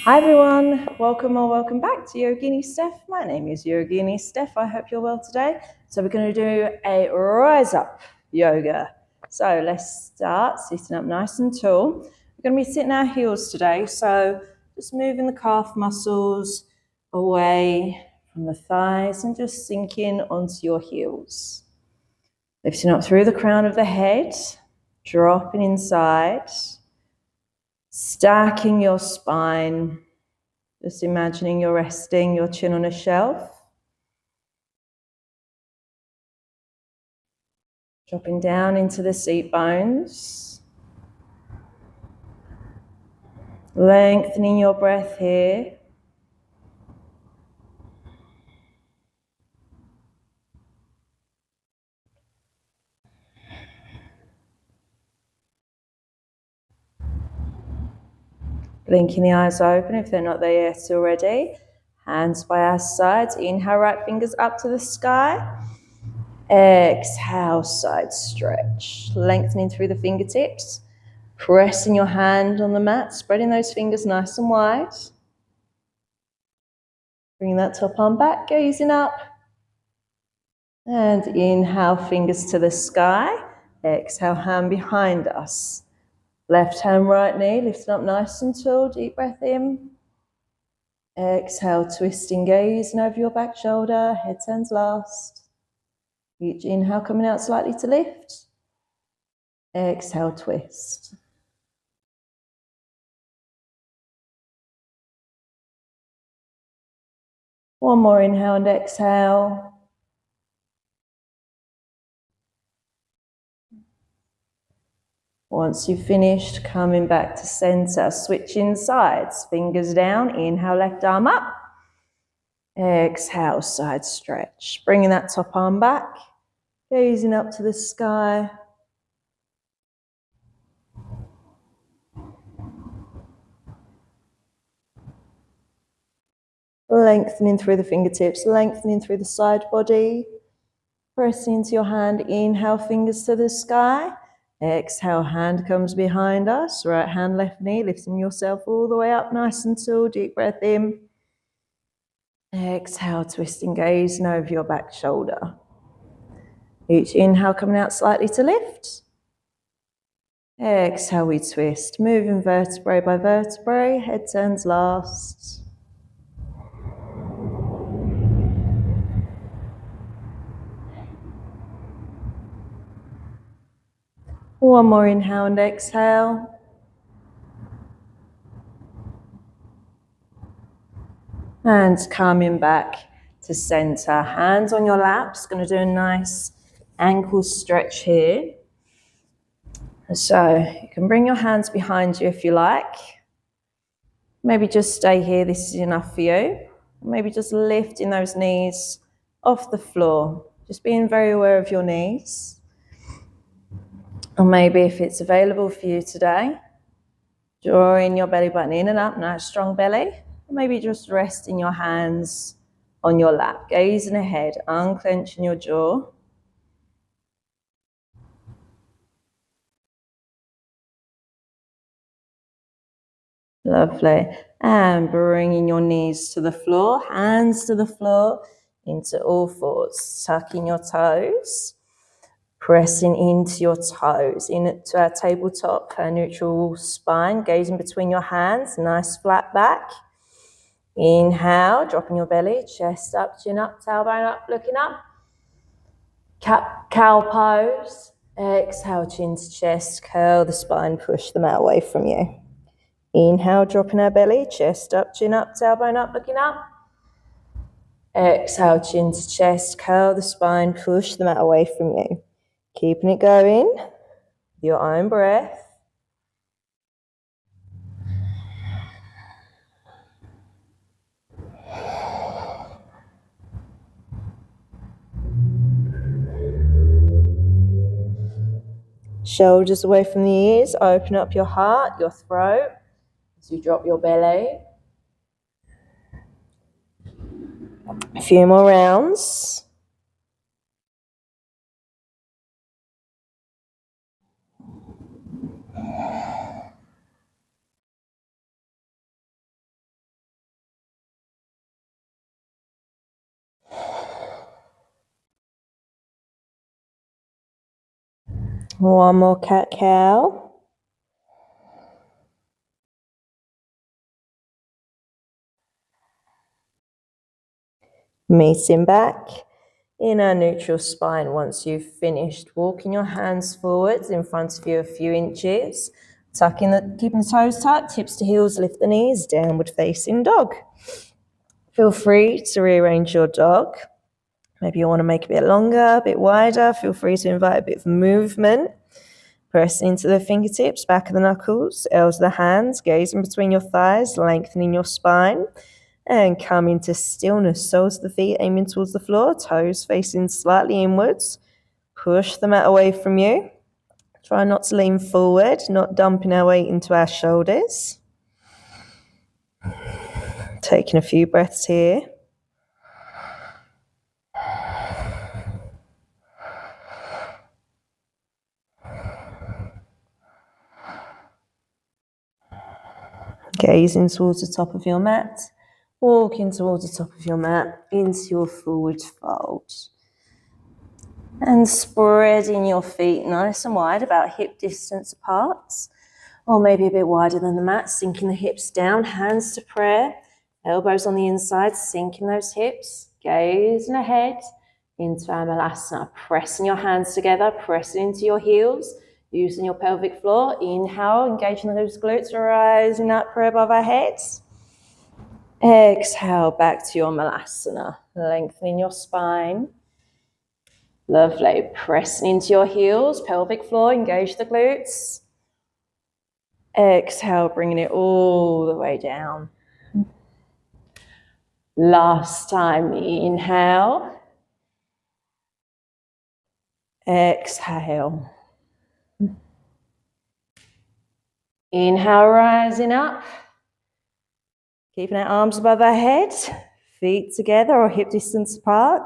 Hi everyone, welcome or welcome back to Yogini Steph. My name is Yogini Steph. I hope you're well today. So we're going to do a rise up yoga. So let's start sitting up nice and tall. We're going to be sitting our heels today. So just moving the calf muscles away from the thighs and just sinking onto your heels. Lifting up through the crown of the head, dropping inside, stacking your spine. Just imagining you're resting your chin on a shelf. Dropping down into the seat bones. Lengthening your breath here. Blinking the eyes open if they're not there yet already. Hands by our sides. Inhale, right fingers up to the sky. Exhale, side stretch. Lengthening through the fingertips. Pressing your hand on the mat, spreading those fingers nice and wide. Bring that top arm back, gazing up. And inhale, fingers to the sky. Exhale, hand behind us. Left hand, right knee, lifting up nice and tall. Deep breath in. Exhale, twisting, gazing over your back shoulder. Head turns last. Each inhale coming out slightly to lift. Exhale, twist. One more inhale and exhale. Once you've finished, coming back to center, switching sides, fingers down, inhale, left arm up. Exhale, side stretch. Bringing that top arm back, gazing up to the sky. Lengthening through the fingertips, lengthening through the side body. Pressing into your hand, inhale, fingers to the sky. Exhale, hand comes behind us. Right hand, left knee, lifting yourself all the way up, nice and tall. Deep breath in. Exhale, twisting, gazing over your back shoulder. Each inhale coming out slightly to lift. Exhale, we twist, moving vertebrae by vertebrae, head turns last. One more inhale and exhale. And coming back to center, hands on your laps. Going to do a nice ankle stretch here. So you can bring your hands behind you if you like. Maybe just stay here, this is enough for you. Maybe just lifting those knees off the floor. Just being very aware of your knees. Or maybe if it's available for you today, drawing your belly button in and up, nice strong belly. Or maybe just resting your hands on your lap, gazing ahead, unclenching your jaw. Lovely. And bringing your knees to the floor, hands to the floor, into all fours, tucking your toes, pressing into your toes, into our tabletop, our neutral spine, gazing between your hands, nice flat back. Inhale, dropping your belly, chest up, chin up, tailbone up, looking up. Cow pose. Exhale, chin to chest, curl the spine, push the mat away from you. Inhale, dropping our belly, chest up, chin up, tailbone up, looking up. Exhale, chin to chest, curl the spine, push the mat away from you. Keeping it going, your own breath. Shoulders away from the ears, open up your heart, your throat, as you drop your belly. A few more rounds. One more cat-cow. Meeting back in a neutral spine. Once you've finished, walking your hands forwards in front of you a few inches, keeping the toes tucked, hips to heels, lift the knees, downward facing dog. Feel free to rearrange your dog. Maybe you want to make it a bit longer, a bit wider. Feel free to invite a bit of movement. Press into the fingertips, back of the knuckles, elbows of the hands, gaze in between your thighs, lengthening your spine. And come into stillness, soles of the feet aiming towards the floor, toes facing slightly inwards. Push the mat away from you. Try not to lean forward, not dumping our weight into our shoulders. Taking a few breaths here. Gazing towards the top of your mat. Walking towards the top of your mat into your forward fold. And spreading your feet nice and wide, about hip distance apart. Or maybe a bit wider than the mat, sinking the hips down, hands to prayer. Elbows on the inside, sinking those hips. Gazing ahead into Amalasana. Pressing your hands together, pressing into your heels. Using your pelvic floor. Inhale, engaging those glutes, rising up, prayer above our heads. Exhale, back to your Malasana. Lengthening your spine. Lovely. Pressing into your heels, pelvic floor, engage the glutes. Exhale, bringing it all the way down. Last time, inhale. Exhale. Inhale, rising up. Keeping our arms above our head, feet together or hip distance apart.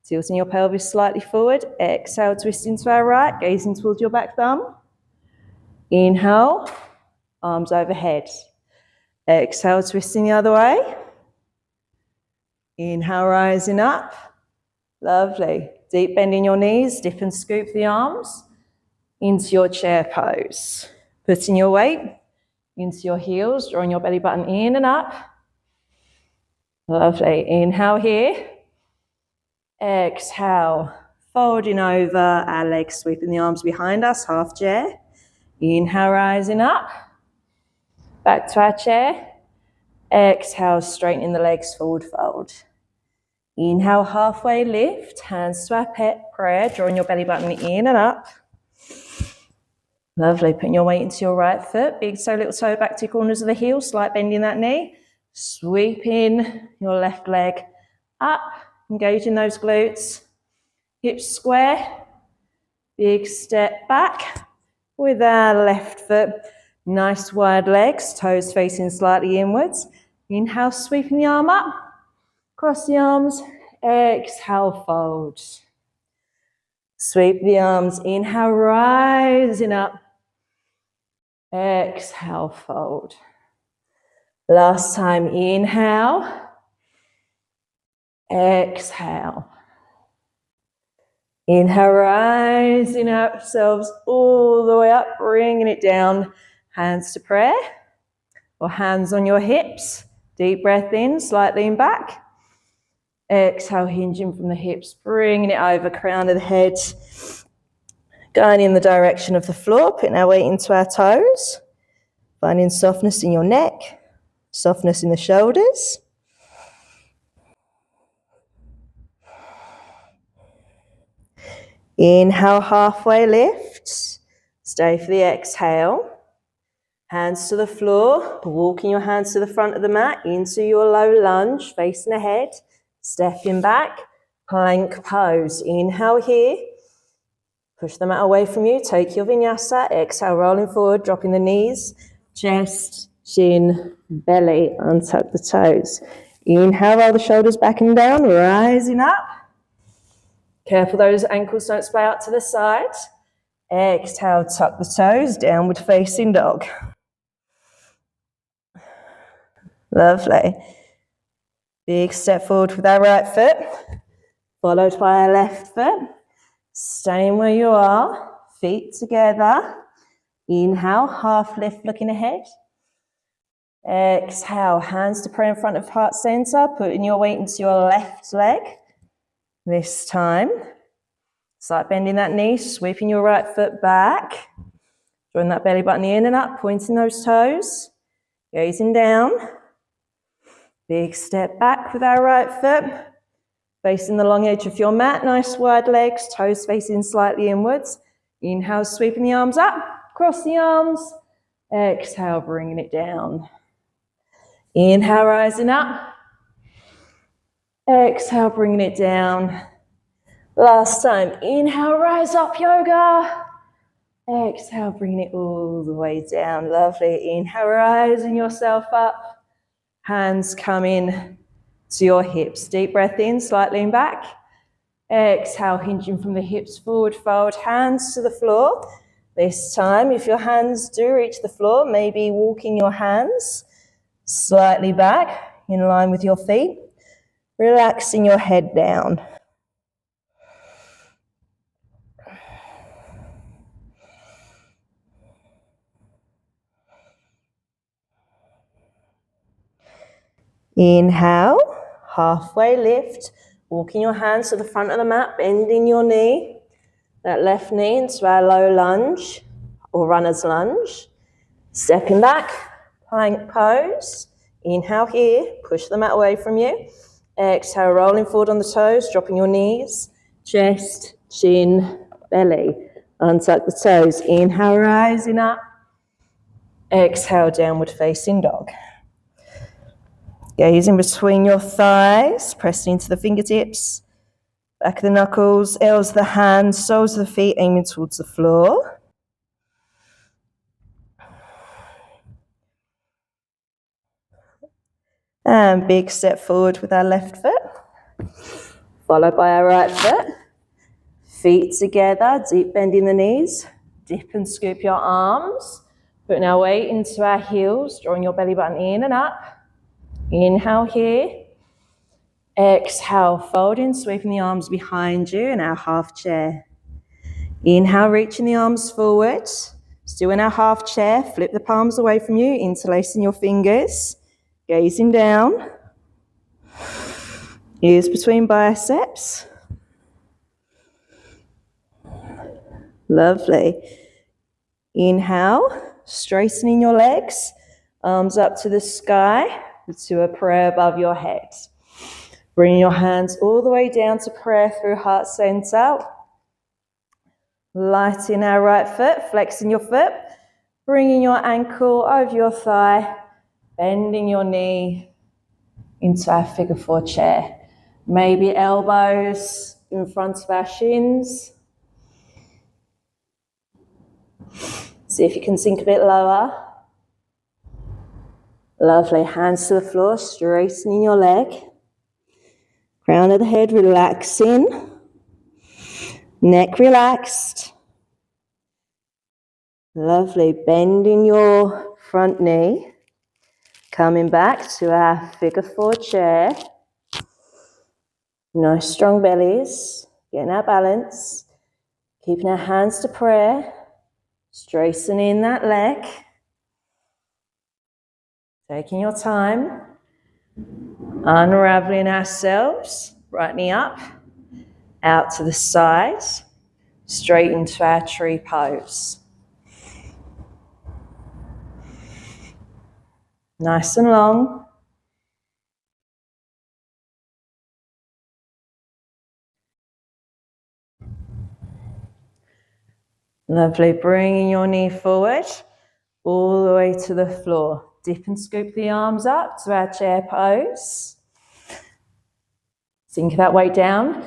Tilting your pelvis slightly forward. Exhale, twisting to our right, gazing towards your back thumb. Inhale, arms overhead. Exhale, twisting the other way. Inhale, rising up. Lovely. Deep bend in your knees, dip and scoop the arms into your chair pose. Putting your weight into your heels, drawing your belly button in and up. Lovely. Inhale here. Exhale, folding over our legs, sweeping the arms behind us, half chair. Inhale, rising up. Back to our chair. Exhale, straightening the legs, forward fold. Inhale, halfway lift, hands to our pet prayer, drawing your belly button in and up. Lovely, putting your weight into your right foot, big toe, little toe, back to corners of the heel, slight bend in that knee. Sweeping your left leg up, engaging those glutes. Hips square, big step back with our left foot. Nice wide legs, toes facing slightly inwards. Inhale, sweeping the arm up, cross the arms. Exhale, fold. Sweep the arms. Inhale, rising up. Exhale, fold. Last time, inhale. Exhale. Inhale, rising up, ourselves all the way up, bringing it down. Hands to prayer or hands on your hips. Deep breath in, slight lean back. Exhale, hinging from the hips, bringing it over, crown of the head. Going in the direction of the floor, putting our weight into our toes. Finding softness in your neck, softness in the shoulders. Inhale, halfway lift. Stay for the exhale. Hands to the floor, walking your hands to the front of the mat into your low lunge, facing ahead, stepping back, plank pose. Inhale here, push the mat away from you, take your vinyasa, exhale, rolling forward, dropping the knees, chest, chin, belly, untuck the toes. Inhale, roll the shoulders back and down, rising up. Careful those ankles don't splay out to the side. Exhale, tuck the toes, downward facing dog. Lovely. Big step forward with our right foot, followed by our left foot. Staying where you are, feet together. Inhale, half lift, looking ahead. Exhale, hands to prayer in front of heart center, putting your weight into your left leg. This time, start bending that knee, sweeping your right foot back. Drawing that belly button in and up, pointing those toes. Gazing down. Big step back with our right foot. Facing the long edge of your mat, nice wide legs, toes facing slightly inwards. Inhale, sweeping the arms up, cross the arms. Exhale, bringing it down. Inhale, rising up. Exhale, bringing it down. Last time, inhale, rise up, yoga. Exhale, bringing it all the way down. Lovely. Inhale, rising yourself up. Hands come in to your hips. Deep breath in, slight lean back. Exhale, hinging from the hips, forward fold, hands to the floor. This time, if your hands do reach the floor, maybe walking your hands slightly back in line with your feet. Relaxing your head down. Inhale, halfway lift, walking your hands to the front of the mat, bending your knee, that left knee into our low lunge or runner's lunge. Stepping back, plank pose. Inhale here, push the mat away from you. Exhale, rolling forward on the toes, dropping your knees, chest, chin, belly. Untuck the toes. Inhale, rising up. Exhale, downward facing dog. Gaze in between your thighs, pressing into the fingertips, back of the knuckles, elbows of the hands, soles of the feet, aiming towards the floor. And big step forward with our left foot, followed by our right foot. Feet together, deep bend in the knees. Dip and scoop your arms. Putting our weight into our heels, drawing your belly button in and up. Inhale here. Exhale, folding, sweeping the arms behind you in our half chair. Inhale, reaching the arms forward. Still in our half chair, flip the palms away from you, interlacing your fingers. Gazing down. Ears between biceps. Lovely. Inhale, straightening your legs, arms up to the sky, to a prayer above your head. Bring your hands all the way down to prayer through heart center. Lighting our right foot, flexing your foot, bringing your ankle over your thigh, bending your knee into our figure four chair. Maybe elbows in front of our shins. See if you can sink a bit lower. Lovely, hands to the floor, straightening your leg. Crown of the head relaxing. Neck relaxed. Lovely, bending your front knee. Coming back to our figure four chair. Nice strong bellies, getting our balance. Keeping our hands to prayer. Straightening that leg. Taking your time. Unraveling ourselves, right knee up, out to the side, straight into our tree pose. Nice and long. Lovely, bringing your knee forward, all the way to the floor. Dip and scoop the arms up to our chair pose. Sink that weight down.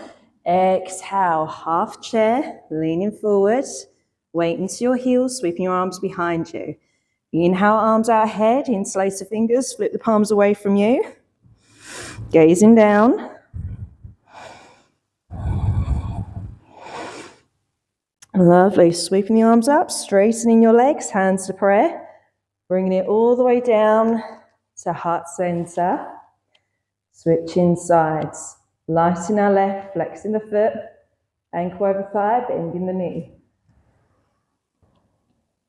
Exhale, half chair, leaning forward. Weight into your heels, sweeping your arms behind you. Inhale, arms out ahead, interlace the fingers, flip the palms away from you. Gazing down. Lovely, sweeping the arms up, straightening your legs, hands to prayer. Bringing it all the way down to heart center. Switching sides. Lighting our left, flexing the foot, ankle over thigh, bending the knee.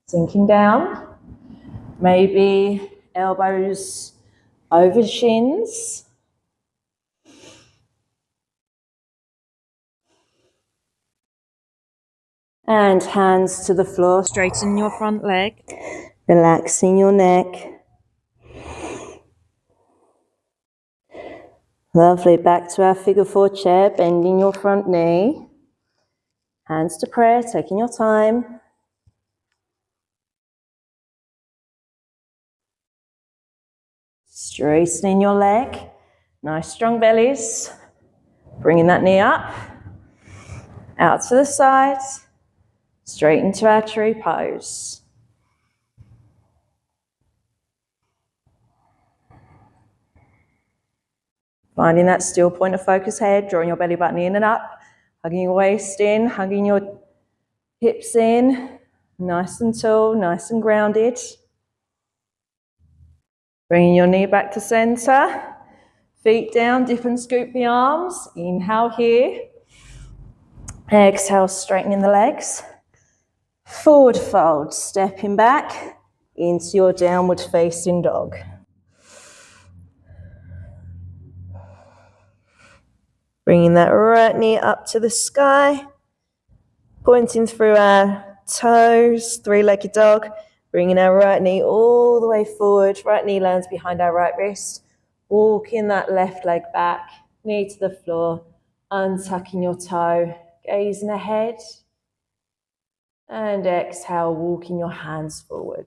Sinking down. Maybe elbows over shins. And hands to the floor. Straighten your front leg. Relaxing your neck. Lovely. Back to our figure 4 chair. Bending your front knee. Hands to prayer. Taking your time. Straightening your leg. Nice strong bellies. Bringing that knee up. Out to the sides. Straight into our tree pose. Finding that still point of focus head, drawing your belly button in and up, hugging your waist in, hugging your hips in, nice and tall, nice and grounded. Bringing your knee back to center, feet down, dip and scoop the arms. Inhale here. Exhale, straightening the legs. Forward fold, stepping back into your downward facing dog. Bringing that right knee up to the sky, pointing through our toes, three-legged dog, bringing our right knee all the way forward, right knee lands behind our right wrist, walking that left leg back, knee to the floor, untucking your toe, gazing ahead, and exhale, walking your hands forward.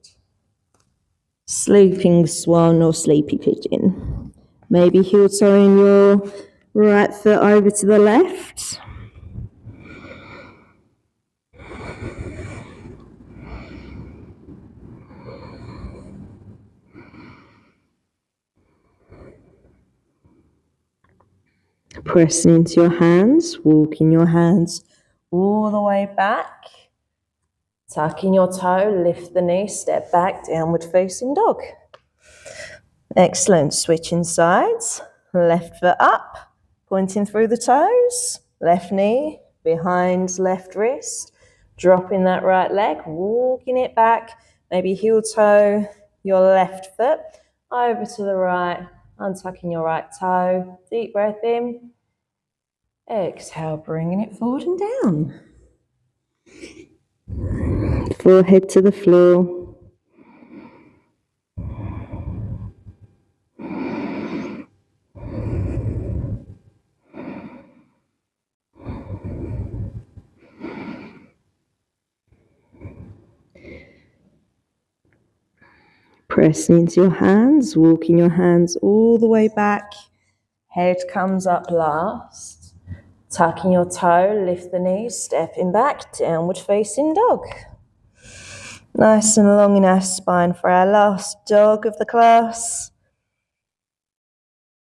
Sleeping swan or sleepy pigeon. Maybe heel toeing your right foot over to the left. Pressing into your hands, walking your hands all the way back. Tucking your toe, lift the knee, step back, downward facing dog. Excellent. Switching sides. Left foot up, pointing through the toes. Left knee behind left wrist. Dropping that right leg, walking it back. Maybe heel toe your left foot over to the right, untucking your right toe. Deep breath in. Exhale, bringing it forward and down. Forehead to the floor. Pressing into your hands, walking your hands all the way back. Head comes up last. Tucking your toe, lift the knees, stepping back, downward facing dog. Nice and long in our spine for our last dog of the class.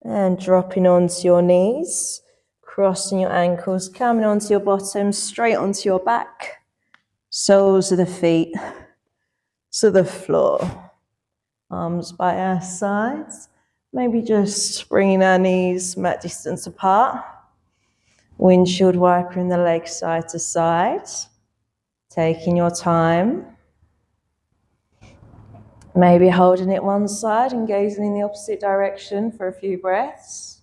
And dropping onto your knees, crossing your ankles, coming onto your bottom, straight onto your back. Soles of the feet to the floor. Arms by our sides. Maybe just bringing our knees mat distance apart. Windshield wiper in the legs side to side. Taking your time. Maybe holding it one side and gazing in the opposite direction for a few breaths.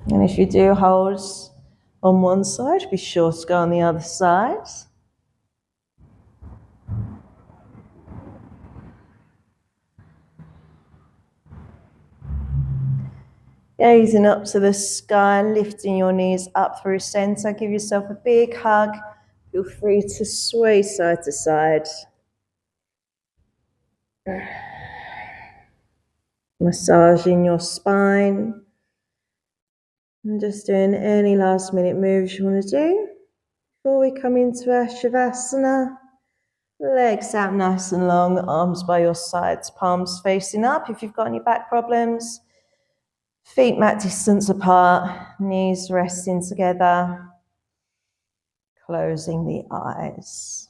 And if you do hold on one side, be sure to go on the other side. Gazing up to the sky, lifting your knees up through center. Give yourself a big hug. Feel free to sway side to side. Massaging your spine. And just doing any last minute moves you want to do. Before we come into our Shavasana, legs out nice and long, arms by your sides, palms facing up if you've got any back problems. Feet mat distance apart, knees resting together. Closing the eyes.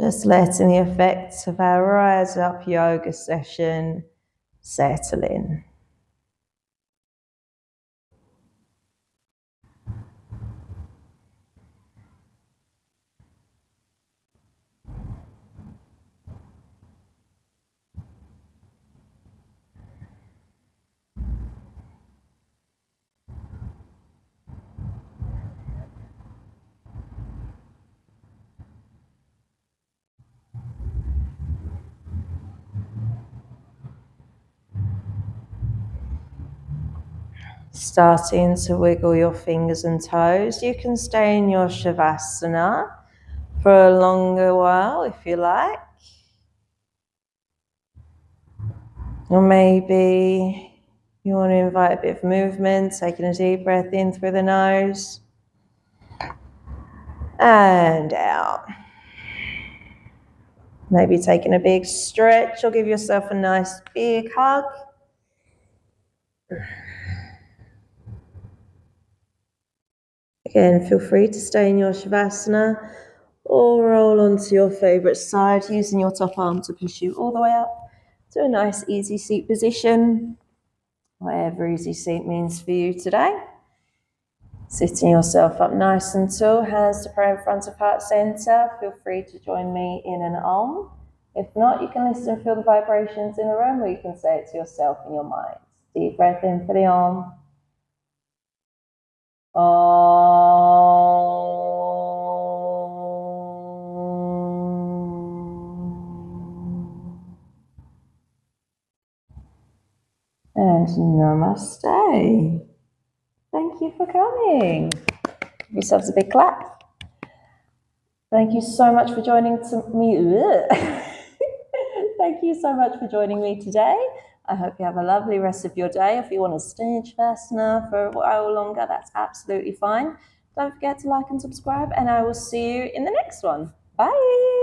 Just letting the effects of our Rise Up yoga session settle in. Starting to wiggle your fingers and toes. You can stay in your Shavasana for a longer while if you like. Or maybe you want to invite a bit of movement, taking a deep breath in through the nose and out. Maybe taking a big stretch or give yourself a nice big hug. Again, feel free to stay in your Shavasana or roll onto your favorite side, using your top arm to push you all the way up to a nice easy seat position, whatever easy seat means for you today. Sitting yourself up nice and tall, hands to prayer in front of heart center. Feel free to join me in an Om. If not, you can listen and feel the vibrations in the room, or you can say it to yourself in your mind. Deep breath in for the Om. And Namaste. Thank you for coming. Give yourselves a big clap. Thank you so much for joining me. Thank you so much for joining me today. I hope you have a lovely rest of your day. If you want to stay in Shavasana for a while longer, that's absolutely fine. Don't forget to like and subscribe, and I will see you in the next one. Bye.